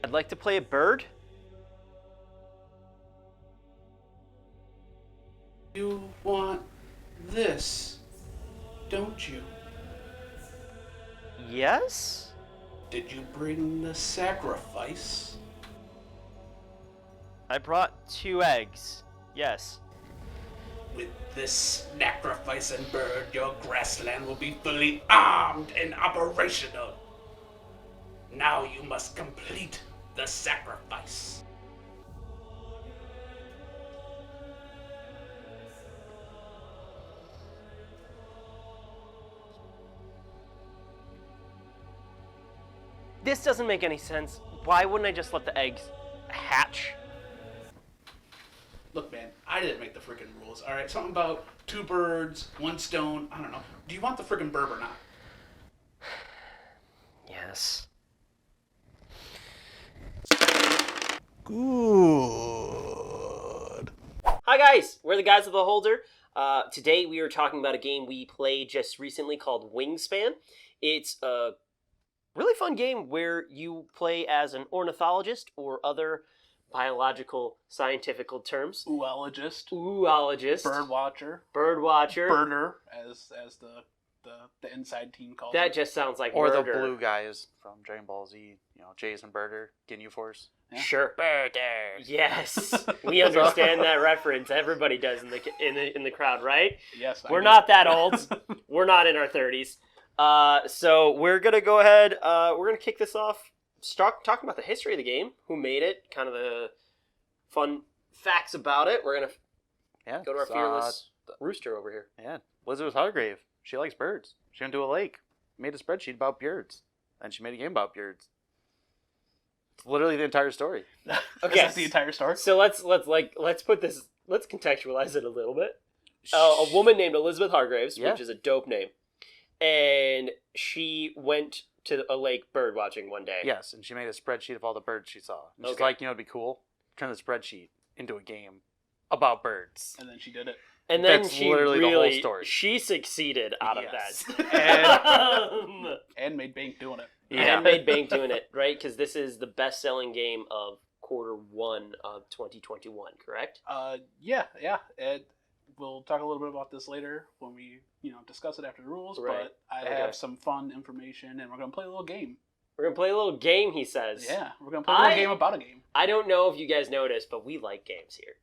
I'd like to play a bird. You want this, don't you? Yes? Did you bring the sacrifice? I brought 2 eggs. Yes. With this sacrifice and bird, your grassland will be fully armed and operational. Now you must complete the sacrifice. This doesn't make any sense. Why wouldn't I just let the eggs hatch? Look, man, I didn't make the freaking rules, alright? Something about 2 birds, 1 stone, I don't know. Do you want the freaking bird or not? Yes. Good. Hi guys, we're the guys of the Holder. Today we are talking about a game we played just recently called Wingspan. It's a really fun game where you play as an ornithologist or other biological scientific terms. Oologist. Oologist. Bird watcher. Bird watcher. Birder, as the inside team calls That it. just sounds like Or murder. the blue guys from Dragon Ball Z, Jason Birder, Ginyu Force. Yeah. Sure. Birder. Yes, we understand that reference. Everybody does in the crowd, right? Yes, I We're do. not that old. We're not in our 30s. So we're gonna go ahead. We're gonna kick this off. Start talking about the history of the game, who made it, kind of the fun facts about it. We're gonna Yeah. go to our fearless rooster over here. Yeah. Elizabeth Hargrave. She likes birds. She went to a lake, made a spreadsheet about birds, and she made a game about birds. It's literally the entire story. Okay. Is that the entire story? So let's contextualize it a little bit. A woman named Elizabeth Hargraves, Yeah. which is a dope name, and she went to a lake bird watching one day. Yes, and she made a spreadsheet of all the birds she saw. And she's Okay. like, it'd be cool. Turn the spreadsheet into a game about birds. And then she did it. And then That's she literally the whole really story. she succeeded out Yes. of that. And made bank doing it. And made bank doing it, right? Because this is the best-selling game of Q1 of 2021, correct? Yeah. And we'll talk a little bit about this later when we, discuss it after the rules. Right. But I Okay. have some fun information, and we're gonna play a little game. We're going to play a little game, he says. Yeah, we're gonna play a little game about a game. I don't know if you guys noticed, but we like games here.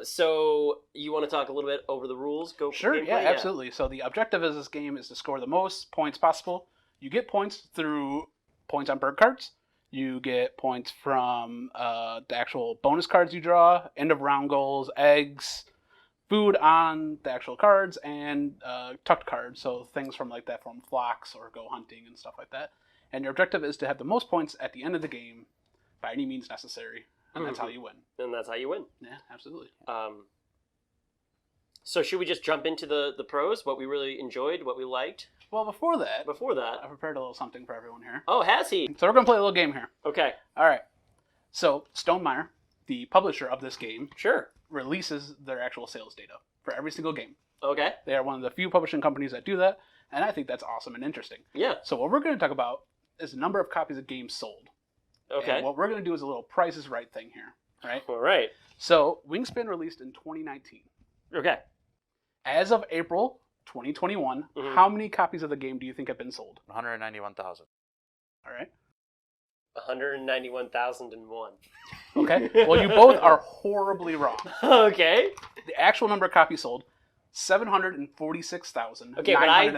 So you want to talk a little bit over the rules? Go Sure, gameplay? yeah, absolutely. So the objective of this game is to score the most points possible. You get points through points on bird cards. You get points from the actual bonus cards you draw, end of round goals, eggs, food on the actual cards, and tucked cards. So things from like that from flocks or go hunting and stuff like that. And your objective is to have the most points at the end of the game by any means necessary. And that's how you win. And that's how you win. Yeah, absolutely. So should we just jump into the pros, what we really enjoyed, what we liked? Well, before that, Before that... I prepared a little something for everyone here. Oh, has he? So we're going to play a little game here. Okay, All right. So Stonemaier, the publisher of this game, sure. releases their actual sales data for every single game. Okay, They are one of the few publishing companies that do that, and I think that's awesome and interesting. yeah, So what we're going to talk about is the number of copies of games sold. okay. And what we're going to do is a little Price is Right thing here, right? All right. So Wingspan released in 2019. Okay. As of April 2021, Mhm. how many copies of the game do you think have been sold? 191,000. All right. 191,001. Okay. Well, you both are horribly wrong. Okay. The actual number of copies sold, 746,991. Okay, but I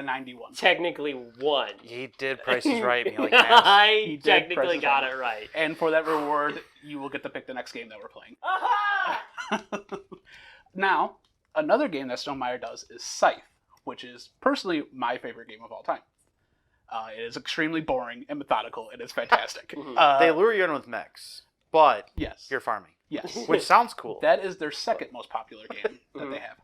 technically won. He did Prices Right, and he like asked. I He did technically Price is got Right. it right. And for that reward, you will get to pick the next game that we're playing. Aha! Now, another game that Stonemaier does is Scythe, which is personally my favorite game of all time. It is extremely boring and methodical, and it's fantastic. Mhm. They lure you in with mechs, but Yes. you're farming, Yes. which sounds cool. That is their second most popular game that Mhm. they have.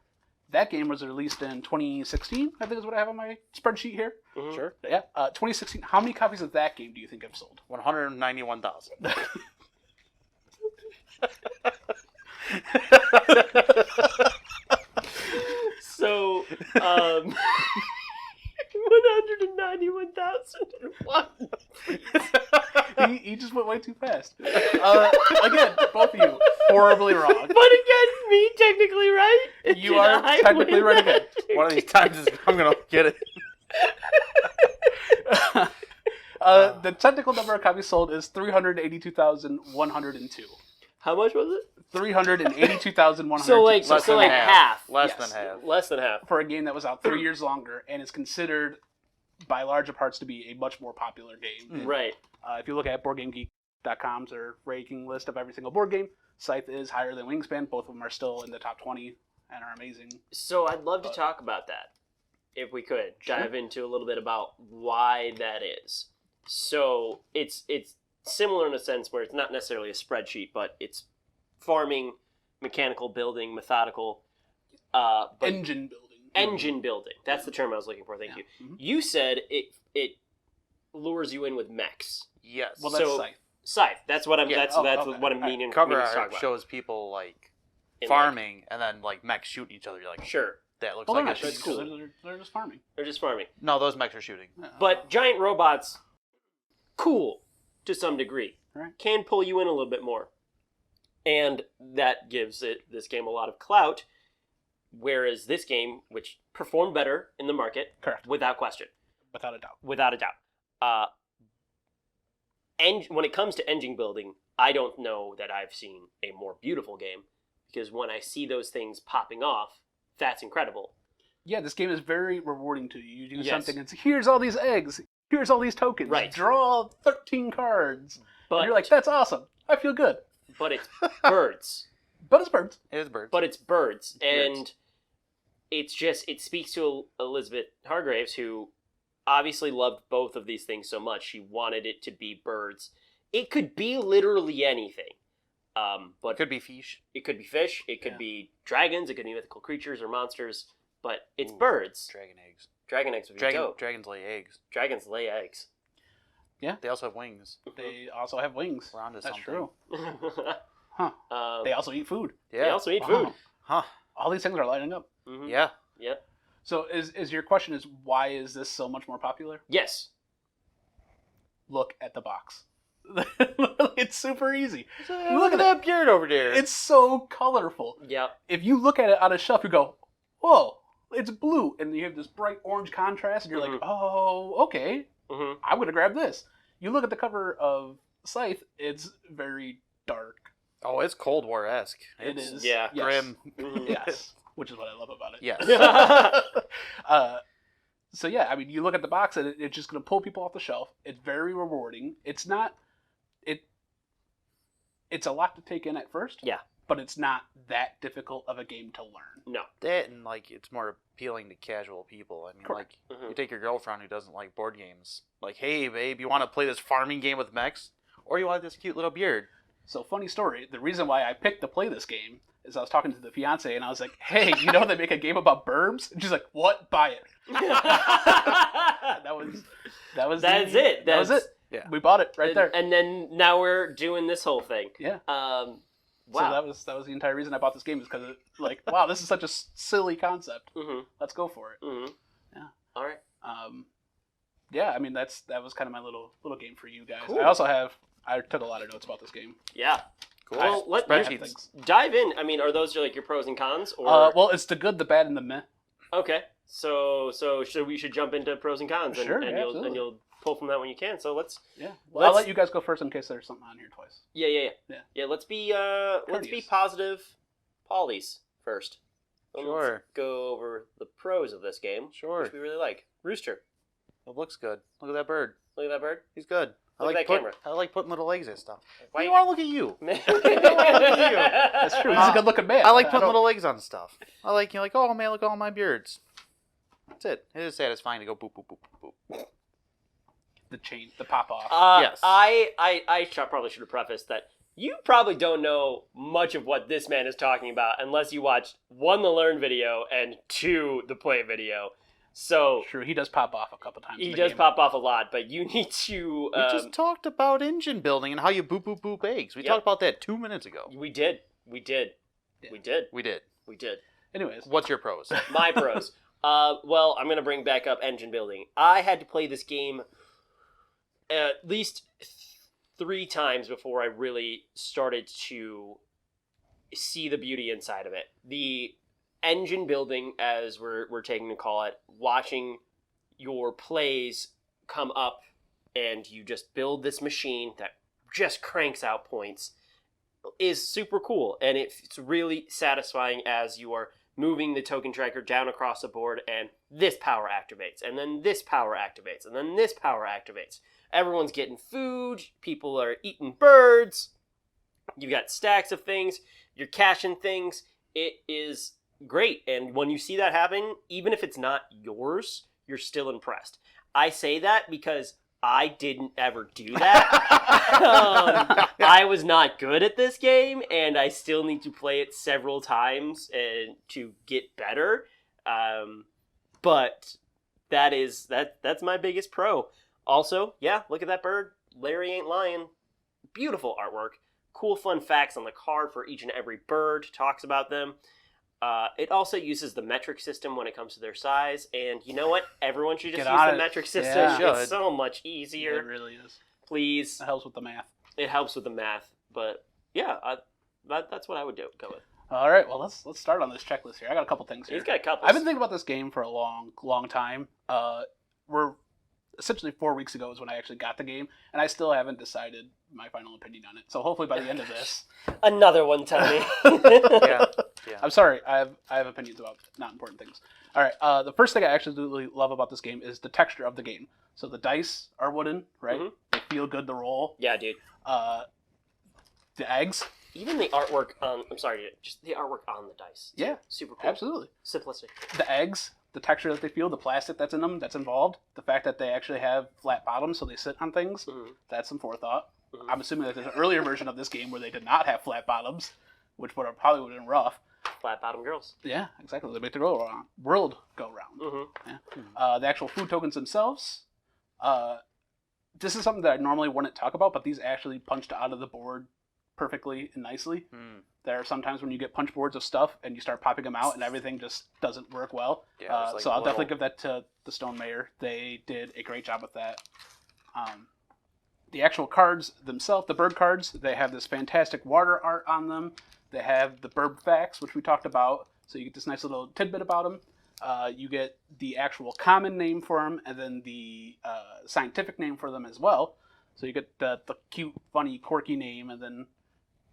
That game was released in 2016, I think is what I have on my spreadsheet here. Mhm. Sure. Yeah, 2016. How many copies of that game do you think have sold? 191,000. So, 191,001. he just went way too fast. Again, both of you horribly wrong. But again, me technically right. You are technically right again. One of these times I'm gonna get it. The technical number of copies sold is 382,102. How much was it? 382,102. So like, Less so than like half. half. Less Yes. than half. Less than half. For a game that was out 3 years longer and is considered by larger parts to be a much more popular game. Right. If you look at BoardGameGeek.com's ranking list of every single board game, Scythe is higher than Wingspan. Both of them are still in the top 20 and are amazing. So I'd love to talk about that, if we could. Sure. Dive into a little bit about why that is. So it's similar in a sense where it's not necessarily a spreadsheet, but it's farming, mechanical building, methodical, but Engine building. engine building. That's the term I was looking for. Thank you. Mm-hmm. You said it lures you in with mechs. Yes. Well, that's So- Scythe. Scythe. That's what I'm. Yeah. That's Oh, that's okay. what I'm All right. meaning. cover meaning to talk art about. shows people like In, farming and then like mechs shooting each other. You're like, Sure, that looks Well, they're like not a shooting. cool. They're just farming. they're just farming. No, those mechs are shooting. But giant robots, cool to some degree. Right. Can pull you in a little bit more, and that gives this game a lot of clout. Whereas this game, which performed better in the market, Correct. without question, Without a doubt. without a doubt. And when it comes to engine building, I don't know that I've seen a more beautiful game, because when I see those things popping off, that's incredible. Yeah, this game is very rewarding to you. You do Yes. something, it's here's all these eggs, here's all these tokens, Right. draw 13 cards. But And you're like, that's awesome. I feel good. but it's birds. But it's birds. It is birds. But it's birds, birds. and it speaks to Elizabeth Hargraves, who obviously loved both of these things so much. She wanted it to be birds. It could be literally anything, but It could be fish. it could be fish. It could Yeah. be dragons. It could be mythical creatures or monsters. But it's Ooh, birds. Dragon eggs. Dragon eggs would be dope. Dragons lay eggs. Dragons lay eggs. They also have wings. They also have wings. We're onto That's something. true. Huh. They also eat food. Yeah. They also eat Wow. food. Huh. All these things are lining up. Mhm. Yeah. Yep. So is your question is why is this so much more popular? Yes. Look at the box. It's super easy. Look at that beard over there. It's so colorful. Yep. If you look at it on a shelf, you go, whoa, it's blue. And you have this bright orange contrast, and you're like, oh, okay, hmm I'm going to grab this. You look at the cover of Scythe, it's very dark. Oh, it's Cold War-esque. It It's is. yeah. Yes. grim. Mhm. Yes. Which is what I love about it. Yes. So yeah, I mean, you look at the box and it's just going to pull people off the shelf. It's very rewarding. It's not, it's a lot to take in at first. Yeah. But it's not that difficult of a game to learn. No. That and like it's more appealing to casual people. I mean, Correct. like Mhm. you take your girlfriend who doesn't like board games. Like, hey, babe, you want to play this farming game with mechs, or you want this cute little beard? So funny story. The reason why I picked to play this game is I was talking to the fiance and I was like, "Hey, you know they make a game about burbs?" And she's like, "What? Buy it." That was That's the- it. That was That's- it. Yeah. We bought it right there. And then now we're doing this whole thing. Yeah. Wow. So that was the entire reason I bought this game, is because like, wow, this is such a silly concept. hmm Let's go for it. hmm Yeah. All right. Yeah, I mean that was kind of my little game for you guys. Cool. I took a lot of notes about this game. Yeah. Cool. Well, let Spreadsheets. dive in. I mean, are those like your pros and cons, or Well, it's the good, the bad, and the meh. okay? So we should jump into pros and cons, and, Sure, and yeah, you'll absolutely. and you'll pull from that when you can. So let's Yeah. Well, I'll Let's- let you guys go first in case there's something on here twice. yeah. Yeah. Let's be Courteous. positive, Pollies first. Sure. Let's go over the pros of this game, Sure. which we really like. Rooster, It looks good. Look at that bird. look at that bird. He's good. Look at that camera. I like putting little eggs and stuff. Why Why- do you want to look at you? That's true. He's a good looking man. I like putting don't- little eggs on stuff. I like, you're like, oh man, look at all my beards. That's it. It is satisfying to go boop, boop, boop, boop, boop. the chain, the pop off. Yes. Probably should have prefaced that you probably don't know much of what this man is talking about unless you watched one, the learn video, and two, the play video. So True, he does pop off a couple times. he in the does game. pop off a lot, but you need to. We just talked about engine building and how you boop, boop, boop eggs. We Yep. talked about that 2 minutes ago. We did. Yeah. We did. We did. We did. Anyways, What's your pros? My pros. Well, I'm going to bring back up engine building. I had to play this game at least 3 times before I really started to see the beauty inside of it. The engine building, as we're taking to call it, watching your plays come up and you just build this machine that just cranks out points is super cool. And it's really satisfying as you are moving the token tracker down across the board, and this power activates, and then this power activates, and then this power activates. Everyone's getting food, people are eating birds, you've got stacks of things, you're cashing things. It is great, and when you see that happen, even if it's not yours, you're still impressed. I say that because I didn't ever do that. I was not good at this game, and I still need to play it several times to get better. But that's my biggest pro. Also, yeah, look at that bird. Larry ain't lying. Beautiful artwork. Cool fun facts on the card for each and every bird. Talks about them. It also uses the metric system when it comes to their size, and you know what? Everyone should just use the metric system. Yeah. It's so much easier. It really is. Please. It helps with the math. It helps with the math, but yeah, that's what I would go with. All right, well, let's start on this checklist here. I got a couple things here. He's got a couple. I've been thinking about this game for a long time. We're essentially 4 weeks ago is when I actually got the game, and I still haven't decided my final opinion on it. So hopefully by the end of this, another one, Tony. Yeah. I'm sorry, I have opinions about not important things. All right, the first thing I absolutely love about this game is the texture of the game. So the dice are wooden, right? Mhm. They feel good to roll. Yeah, dude. The eggs. Even the artwork on, I'm sorry, just the artwork on the dice. Yeah, super cool. absolutely. Simplistic. The eggs, the texture that they feel, the plastic that's in them, that's involved, the fact that they actually have flat bottoms so they sit on things, Mhm. that's some forethought. Mhm. I'm assuming that there's an earlier version of this game where they did not have flat bottoms, which probably would have been rough. Flat bottom girls. Yeah, exactly. They make the world go round. Mm-hmm. Yeah. The actual food tokens themselves, this is something that I normally wouldn't talk about, but these actually punched out of the board perfectly and nicely. There are sometimes when you get punch boards of stuff and you start popping them out and everything just doesn't work well. Yeah, So I'll definitely give that to the Stone Mayor. They did a great job with that. The actual cards themselves, the bird cards, they have this fantastic water art on them. They have the bird facts, which we talked about. So you get this nice little tidbit about them. You get the actual common name for them and then the scientific name for them as well. So you get the cute, funny, quirky name and then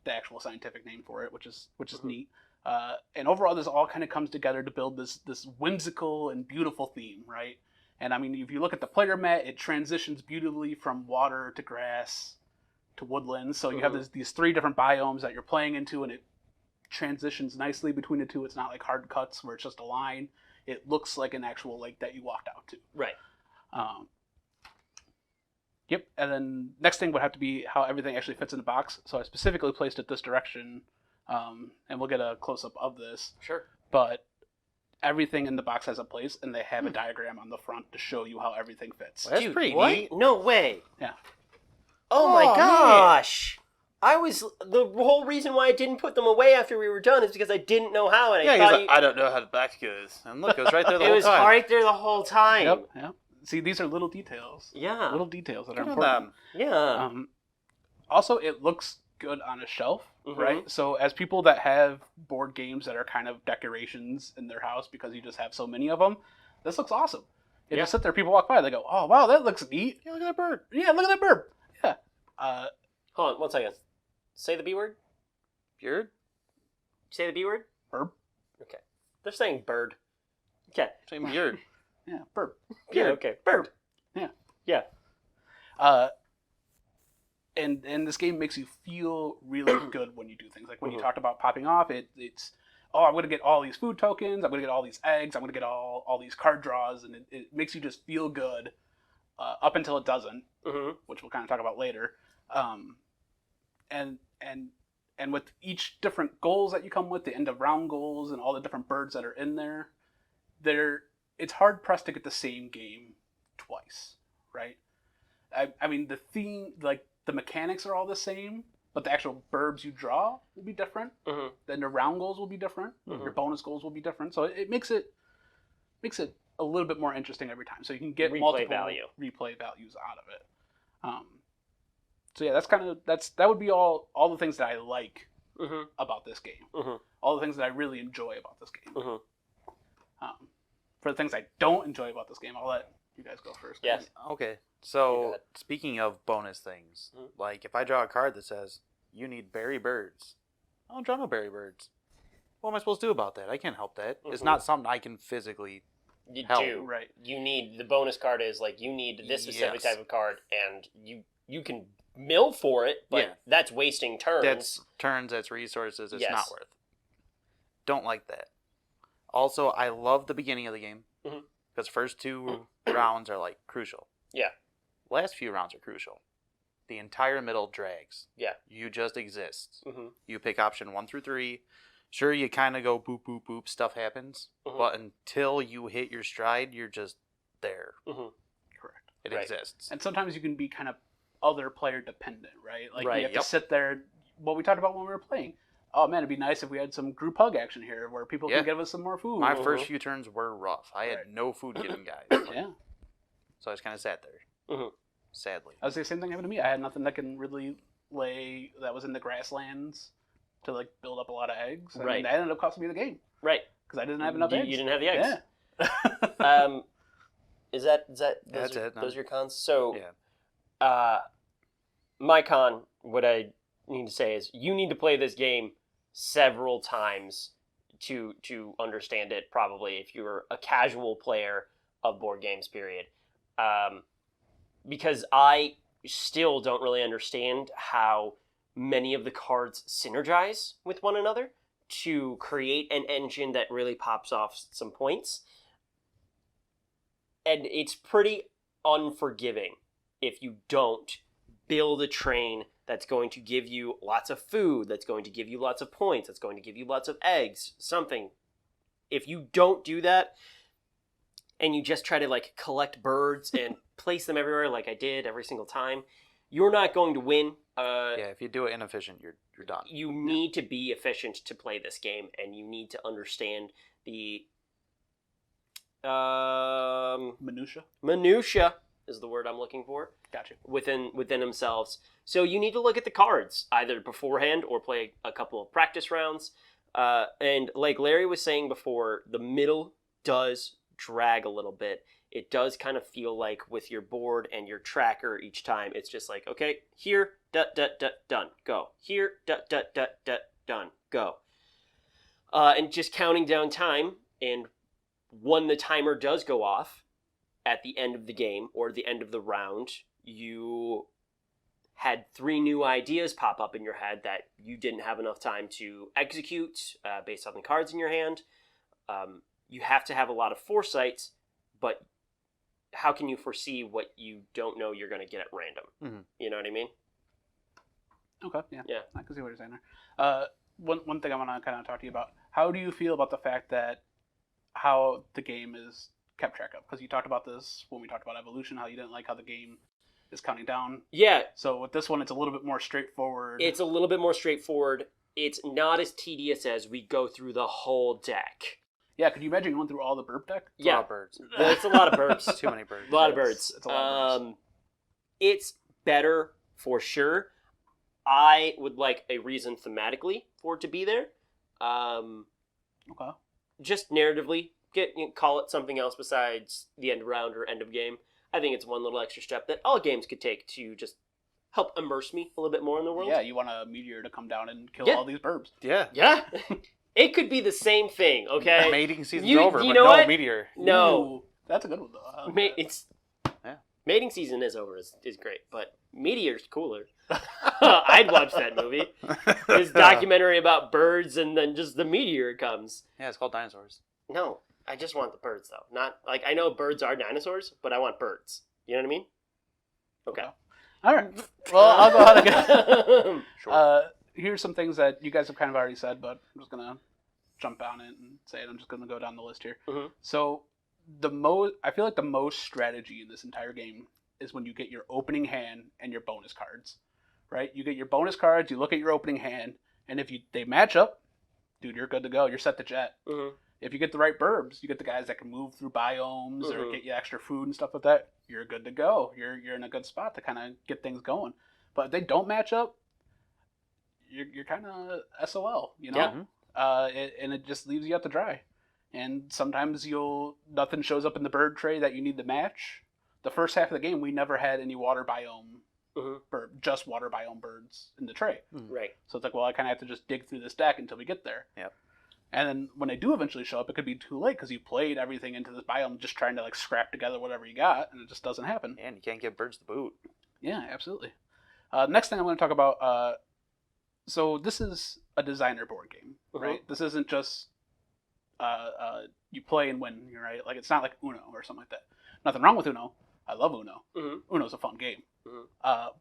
the actual scientific name for it, which is neat. And overall, this all kind of comes together to build this whimsical and beautiful theme, right? And I mean, if you look at the player mat, it transitions beautifully from water to grass to woodlands. So you have these 3 different biomes that you're playing into, and it transitions nicely between the 2. It's not like hard cuts where it's just a line. It looks like an actual lake that you walked out to. Right. Yep, and then next thing would have to be how everything actually fits in the box. So I specifically placed it this direction, and we'll get a close-up of this. Sure. But everything in the box has a place, and they have a diagram on the front to show you how everything fits. Well, that's Dude, pretty what? neat. No way. Yeah. Oh my Oh, gosh. The whole reason why I didn't put them away after we were done is because I didn't know how, and Yeah, I he's thought like, I don't know how the back goes. And look, it was right there the it whole was time. right there the whole time. Yep. See, these are little details. Yeah. Little details that are Good on important. them. Yeah. Also, it looks good on a shelf, Mhm. right? So as people that have board games that are kind of decorations in their house because you just have so many of them, this looks awesome. You just sit there, people walk by, they go, oh, wow, that looks neat. Yeah, look at that bird. Yeah, look at that bird. Yeah. Hold on, 1 second. Say the B word. Beard? Say the B word. Bird. Okay. They're saying bird. Okay. Same beard. Yeah, bird. Yeah. Okay. Bird. Yeah. Yeah. And this game makes you feel really good when you do things. Like when you talked about popping off, it's I'm going to get all these food tokens, I'm going to get all these eggs, I'm going to get all these card draws, and it makes you just feel good up until it doesn't, which we'll kind of talk about later. And with each different goals that you come with, the end of round goals and all the different birds that are in there, it's hard pressed to get the same game twice, right? I mean, the theme, like the mechanics are all the same, but the actual birds you draw will be different. Then the round goals will be different. Your bonus goals will be different. So it makes it a little bit more interesting every time. So you can get multiple replay values out of it. So yeah, that would be all the things that I like Mm-hmm. about this game. Mm-hmm. All the things that I really enjoy about this game. Mm-hmm. For the things I don't enjoy about this game, I'll let you guys go first. Yes. Okay, Go so ahead. speaking of bonus things, Mhm. like if I draw a card that says you need berry birds, I don't draw no berry birds. What am I supposed to do about that? I can't help that. It's Mhm. not something I can physically. You Help. do. Right. You need the bonus card is like you need this specific Yes. type of card, and you can mill for it, but Yeah. that's wasting turns. That's turns, that's resources. It's Yes. not worth. Don't like that. Also, I love the beginning of the game Mhm. because first two rounds are like crucial. Yeah. Last few rounds are crucial. The entire middle drags. Yeah. You just exist. Mm-hmm. You pick option 1 through 3. Sure, you kind of go boop boop boop. Stuff happens, Mhm. but until you hit your stride, you're just there. Mm-hmm. Correct. It Right. exists. And sometimes you can be kind of other player dependent, right? Like Right, you have yep. to sit there. What we talked about when we were playing. Oh man, it'd be nice if we had some group hug action here, where people Yeah. can give us some more food. My Mhm. first few turns were rough. I had Right. no food given guys, Yeah, so I just kind of sat there. Mhm. Sadly. I was the same thing happened to me. I had nothing that can really lay that was in the grasslands to like build up a lot of eggs. And Right. that ended up costing me the game Right. because I didn't have enough you, eggs. you didn't have the eggs. Yeah. Is that those That's are, it, no. those are your cons? So Yeah. my con, what I need to say is you need to play this game several times to understand it, probably, if you're a casual player of board games, period. Because I still don't really understand how many of the cards synergize with one another to create an engine that really pops off some points. And it's pretty unforgiving if you don't build a train that's going to give you lots of food, that's going to give you lots of points, that's going to give you lots of eggs, something. If you don't do that, and you just try to like collect birds and place them everywhere like I did every single time, you're not going to win. Yeah, if you do it inefficient, you're done. You need to be efficient to play this game, and you need to understand the minutia is the word I'm looking for. Gotcha. Within themselves. So you need to look at the cards either beforehand or play a couple of practice rounds. And like Larry was saying before, the middle does drag a little bit. It does kind of feel like with your board and your tracker each time, it's just like, okay, here, done, go. Here, done, go. And just counting down time, and when the timer does go off at the end of the game or the end of the round, you had 3 new ideas pop up in your head that you didn't have enough time to execute based on the cards in your hand. You have to have a lot of foresight, but how can you foresee what you don't know you're going to get at random? Mm-hmm. You know what I mean? Okay. Yeah. Yeah. I can see what you're saying there. One thing I want to kind of talk to you about. How do you feel about the fact that how the game is kept track of? Because you talked about this when we talked about evolution, how you didn't like how the game is counting down. Yeah. So with this one, it's a little bit more straightforward. It's a little bit more straightforward. It's not as tedious as we go through the whole deck. Yeah, could you imagine going through all the burp deck? It's a lot Yeah. of birds. Well, it's a lot of burps. Too many birds. A lot of birds. It's a lot of birds. It's better for sure. I would like a reason thematically for it to be there. Okay. Just narratively, call it something else besides the end of round or end of game. I think it's one little extra step that all games could take to just help immerse me a little bit more in the world. Yeah, you want a meteor to come down and kill Yeah. all these burbs. Yeah. Yeah. It could be the same thing, okay? Mating season's You- over, you but know no what? meteor. No. Ooh, that's a good one though. I like that. It's Yeah. Mating season is over is great, but Meteor's cooler. I'd watch that movie. This documentary about birds and then just the meteor comes. Yeah, it's called dinosaurs. No, I just want the birds though. Not like I know birds are dinosaurs, but I want birds. You know what I mean? Okay. All right. Well, I'll go ahead again. Sure. Here's some things that you guys have kind of already said, but I'm just gonna jump on it and say it. I'm just gonna go down the list here. Mhm. So I feel like the most strategy in this entire game is when you get your opening hand and your bonus cards, right? You get your bonus cards, you look at your opening hand, and if they match up, dude, you're good to go. You're set to jet. Mhm. If you get the right burbs, you get the guys that can move through biomes or Mhm. get you extra food and stuff like that. You're good to go. You're in a good spot to kind of get things going. But if they don't match up, you're kind of SOL, you know? Yeah. And it just leaves you out to dry. And sometimes nothing shows up in the bird tray that you need to match. The first half of the game, we never had any water biome just water biome birds in the tray. Right. So it's like, well, I kind of have to just dig through this deck until we get there. Yep. And then when they do eventually show up, it could be too late because you played everything into this biome just trying to like scrap together whatever you got, and it just doesn't happen. And you can't give birds the boot. Yeah, absolutely. Next thing I'm going to talk about, so this is a designer board game, right? This isn't just you play and win, right? Like, it's not like Uno or something like that. Nothing wrong with Uno. I love Uno. Uno's a fun game.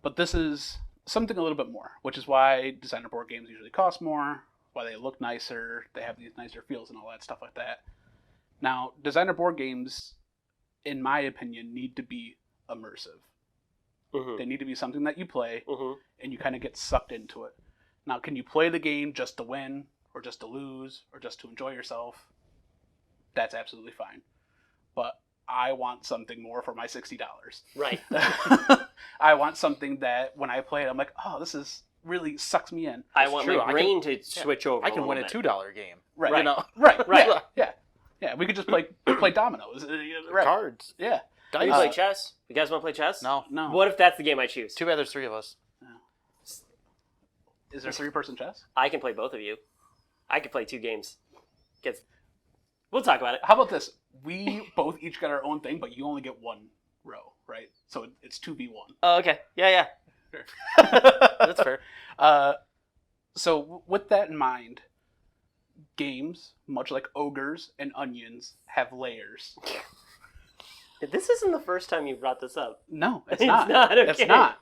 But this is something a little bit more, which is why designer board games usually cost more, why they look nicer, they have these nicer feels and all that stuff like that. Now, designer board games, in my opinion, need to be immersive. They need to be something that you play and you kind of get sucked into it. Now, can you play the game just to win or just to lose or just to enjoy yourself? That's absolutely fine. But I want something more for my $60. Right. I want something that when I play it, I'm like, oh, this is really sucks me in. I want true. my brain to switch over. I can win a little $2 game. Right. You know? Right. Right. Yeah. We could just play dominoes. Right. Cards. Yeah. bit. Can we play chess? You guys want to play chess? No. What if that's the game I choose? Too bad there's 3 of us. Is there 3-person chess? I can play both of you. I could play 2 games. We'll talk about it. How about this? We both each get our own thing, but you only get 1 row, right? So it's 2v1. Oh, okay. Yeah. That's fair. So with that in mind, games, much like ogres and onions, have layers. This isn't the first time you brought this up. No, it's It's not. not, okay. It's not.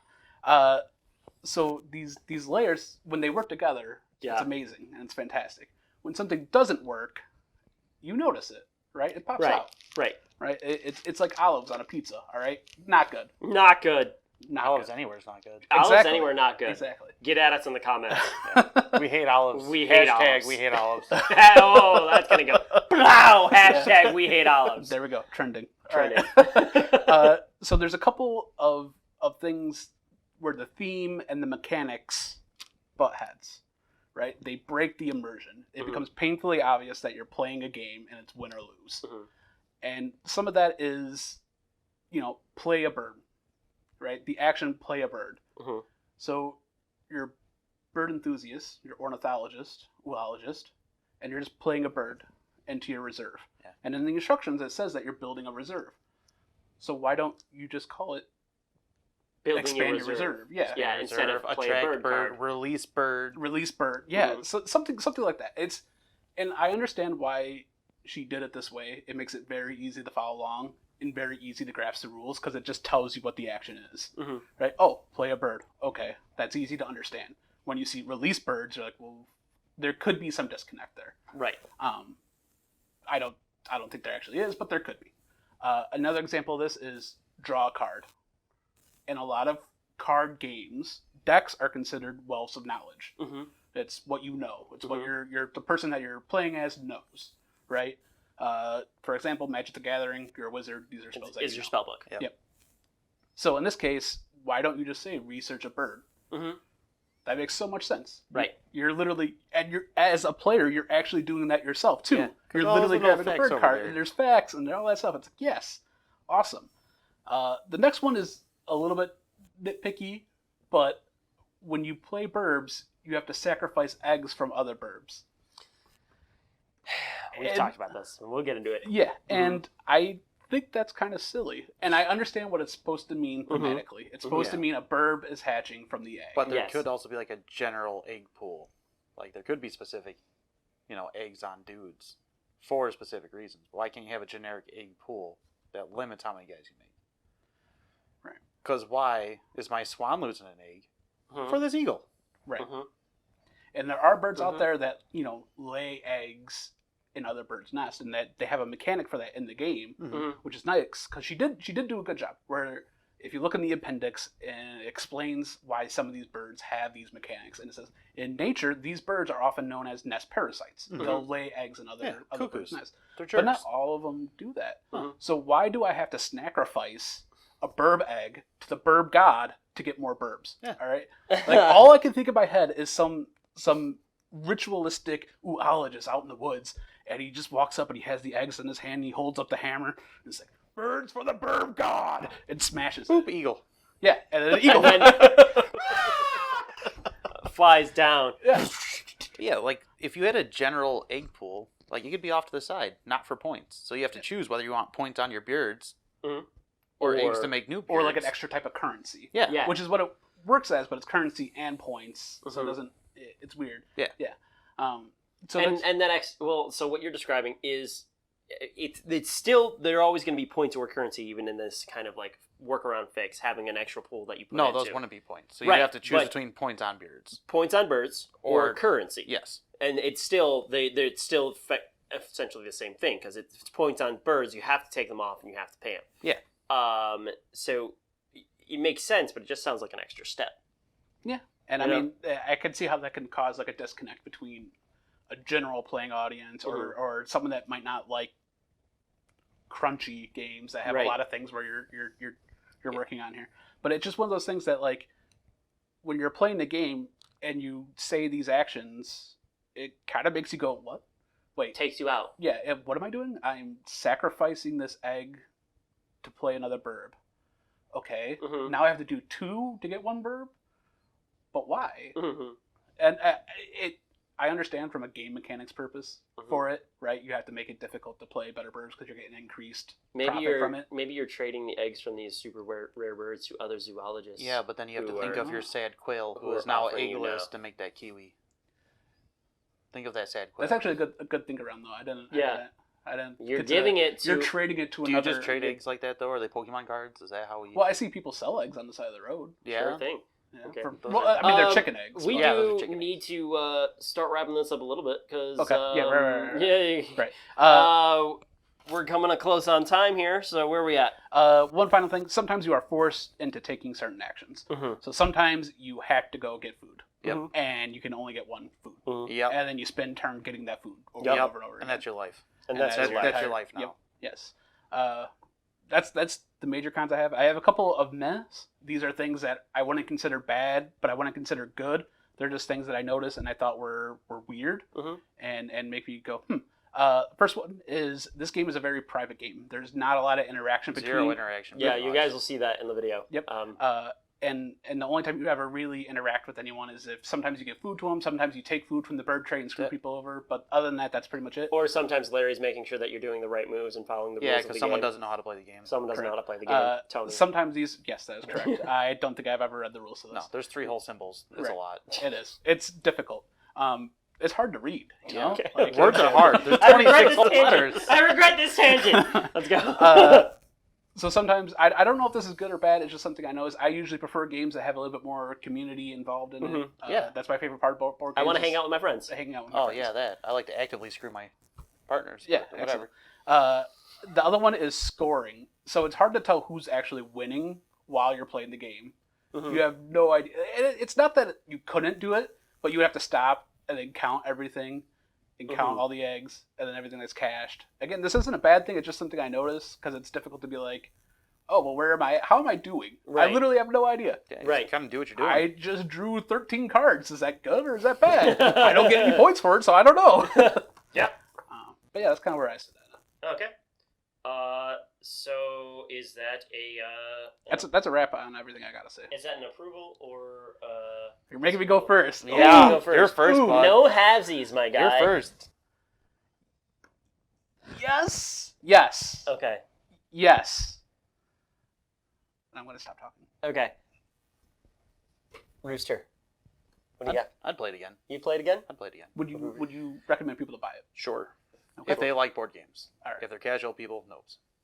So these layers, when they work together, Yeah. it's amazing and it's fantastic. When something doesn't work, you notice it, right? It pops out, Right. right? It's like olives on a pizza, all right? Not good. Not good. Not Olives good. anywhere is not good. Olives Exactly. anywhere not good. Exactly. Get at us in the comments. We hate olives. We hate Hashtag olives. we hate olives. Oh, that's gonna go. Blow! Hashtag we hate olives. There we go. Trending. Trending. All right. So there's a couple of things where the theme and the mechanics butt heads, right? They break the immersion. It becomes painfully obvious that you're playing a game and it's win or lose. And some of that is, play a bird, right? The action play a bird. So you're a bird enthusiast, you're ornithologist, oologist, and you're just playing a bird into your reserve. Yeah. And in the instructions, it says that you're building a reserve. So why don't you just call it Building expand your reserve? Yeah. Yeah, instead of play a attract bird card. release bird. Release bird. Yeah. So something like that. And I understand why she did it this way. It makes it very easy to follow along and very easy to grasp the rules because it just tells you what the action is. Right? Oh, play a bird. Okay, that's easy to understand. When you see release birds, you're like, well, there could be some disconnect there. Right. I don't think there actually is, but there could be. Another example of this is draw a card. In a lot of card games, decks are considered wells of knowledge. It's what you know. It's what the person that you're playing as knows, right? For example, Magic the Gathering, you're a wizard, these are spells that Is you your know. spell book. Yep. So in this case, why don't you just say research a bird? That makes so much sense. Right. You're literally, and you're as a player, you're actually doing that yourself too. Yeah. You're All those literally little grabbing a facts bird over card, there. and there's facts and all that stuff. It's like, yes, awesome. The next one is a little bit nitpicky, but when you play burbs, you have to sacrifice eggs from other burbs. We've talked about this, and we'll get into it. Yeah, and I think that's kind of silly. And I understand what it's supposed to mean thematically. It's supposed to mean a burb is hatching from the egg. But there Yes. could also be like a general egg pool. Like there could be specific, eggs on dudes for specific reasons. Why can't you have a generic egg pool that limits how many guys you make? Right. Because why is my swan losing an egg for this eagle? Right. And there are birds out there that, lay eggs in other birds' nests, and that they have a mechanic for that in the game, which is nice, because she did do a good job, where if you look in the appendix, it explains why some of these birds have these mechanics, and it says, in nature, these birds are often known as nest parasites. They'll lay eggs in other birds' cuckoos. nests. They're But not jerks. all of them do that. So why do I have to sacrifice a burb egg to the burb god to get more burbs. Yeah. All right. Like all I can think in my head is some ritualistic oologist out in the woods, and he just walks up and he has the eggs in his hand and he holds up the hammer and it's like, birds for the burb god, and smashes Boop, it. eagle. Yeah, and then an eagle. Flies down. Yeah. Yeah, like if you had a general egg pool, like you could be off to the side, not for points. So you have to choose whether you want points on your beards or eggs to make new beards. Or like an extra type of currency. Yeah. Which is what it works as, but it's currency and points, so it doesn't. It's weird. Yeah. Yeah. So what you're describing is it's still, there are always going to be points or currency even in this kind of like workaround fix, having an extra pool that you put No, into. those wouldn't be points. So you Right, have to choose but- between points on beards. Points on birds or currency. Yes. And it's still it's still essentially the same thing, because it's points on birds. You have to take them off and you have to pay them. Yeah. So it makes sense, but it just sounds like an extra step. Yeah. And You I know? mean, I can see how that can cause like a disconnect between a general playing audience or someone that might not like crunchy games that have Right. a lot of things where you're working on here. But it's just one of those things that like when you're playing the game and you say these actions, it kind of makes you go, "What? Wait, Takes you out. yeah, what am I doing? I'm sacrificing this egg to play another burb. Okay, Mhm. now I have to do 2 to get 1 burb? But why?" Mhm. And I understand from a game mechanics purpose for it, right? You have to make it difficult to play better burbs because you're getting increased profit from it. Maybe you're trading the eggs from these super rare birds to other zoologists. Yeah, but then you have to who think are- of your sad quail who who is are now offering you eggless now. to make that kiwi. Think of that sad quail. That's actually a good thing around though. I didn't. You're consider giving that. it to. You're trading it to Do you another. just trade eggs like that though? Are they Pokemon cards? Is that how we? Well, I see people sell eggs on the side of the road. Yeah. Sure thing. Yeah, Okay. Those are- I mean, they're chicken eggs. We but- Yeah, those are do chicken need to start wrapping this up a little bit because Okay. Yeah, right. yeah, Right. we're coming close on time here. So where are we at? One final thing. Sometimes you are forced into taking certain actions. Mhm. So sometimes you have to go get food. Yep. And you can only get 1 food. Yep. And then you spend turn getting that food over Yep. and over and over again. And that's your life. And that's that's your life. That's your life now. Yep. Yes. That's the major cons I have. I have a couple of mess. These are things that I wouldn't consider bad, but I wouldn't consider good. They're just things that I noticed and I thought were weird and make me go, first one is this game is a very private game. There's not a lot of interaction between. Zero interaction. Yeah, pretty you much. guys will see that in the video. Yep. And the only time you ever really interact with anyone is if sometimes you give food to them, sometimes you take food from the bird tray and screw Yeah. people over. But other than that, that's pretty much it. Or sometimes Larry's making sure that you're doing the right moves and following the Yeah, rules of the because someone game. doesn't know how to play the game. Someone doesn't know how to Correct. play the game. Tony. Sometimes yes, that is correct. I don't think I've ever read the rules of this. No, there's 3 whole symbols. It's Right. a lot. It is. It's difficult. It's hard to read. You know, Okay. Like, Words are hard. There's I regret 26 this whole tangent. letters. I regret this tangent. Let's go. So sometimes I don't know if this is good or bad. It's just something I know is I usually prefer games that have a little bit more community involved in it. Yeah. That's my favorite part of board games. I want to is hang out with my friends. hanging out with my Oh friends. yeah, that. I like to actively screw my partners. Yeah, but whatever. The other one is scoring. So it's hard to tell who's actually winning while you're playing the game. Mhm. You have no idea. And it's not that you couldn't do it, but you have to stop and then count everything and count all the eggs and then everything that's cached. Again, this isn't a bad thing. It's just something I noticed because it's difficult to be like, oh, well, where am I? How am I doing? Right. I literally have no idea. Yeah, Right. Kind of do what you're doing. I just drew 13 cards. Is that good or is that bad? I don't get any points for it, so I don't know. Yeah. But yeah, that's kind of where I sit at. Okay. So is that That's a wrap on everything I gotta say. is that an approval or You're making me go first. Yeah. Yeah, You go first. you're first, Ooh, bud. no halvesies, my guy? You're first. Yes. Yes. Okay. Yes. I'm gonna stop talking. Okay. Rooster. What do you got? I'd play it again. You played again? I'd play it again. Would you recommend people to buy it? Sure. Okay. If they like board games. All right. If they're casual people, no.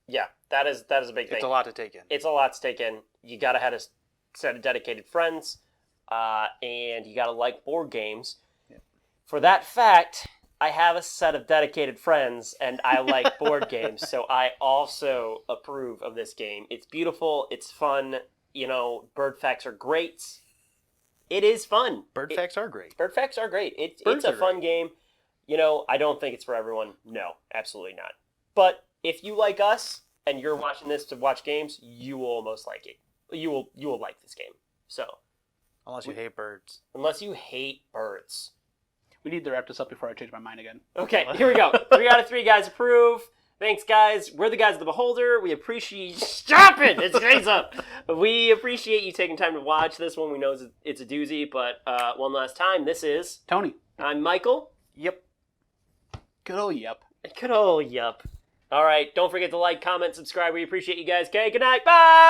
Yeah, that is a big thing. It's a lot to take in. It's a lot to take in. You gotta have a set of dedicated friends, and you gotta like board games. Yeah. For that fact, I have a set of dedicated friends, and I like board games, so I also approve of this game. It's beautiful. It's fun. You know, bird facts are great. It is fun. Bird facts are great. Bird facts are great. It's Birds a are fun game. You know, I don't think it's for everyone. No, absolutely not. But if you like us and you're watching this to watch games, you will almost like it. You will like this game. So, Unless you hate birds. unless you hate birds. We need to wrap this up before I change my mind again. Okay, here we go. 3 out of 3 guys approve. Thanks, guys. We're the guys of the Beholder. We appreciate... Stop it! It's days up! We appreciate you taking time to watch this one. We know it's a doozy, but one last time, this is... Tony. I'm Michael. Yep. Good old yep. Good old yup. All right, don't forget to like, comment, subscribe. We appreciate you guys. Okay, good night. Bye!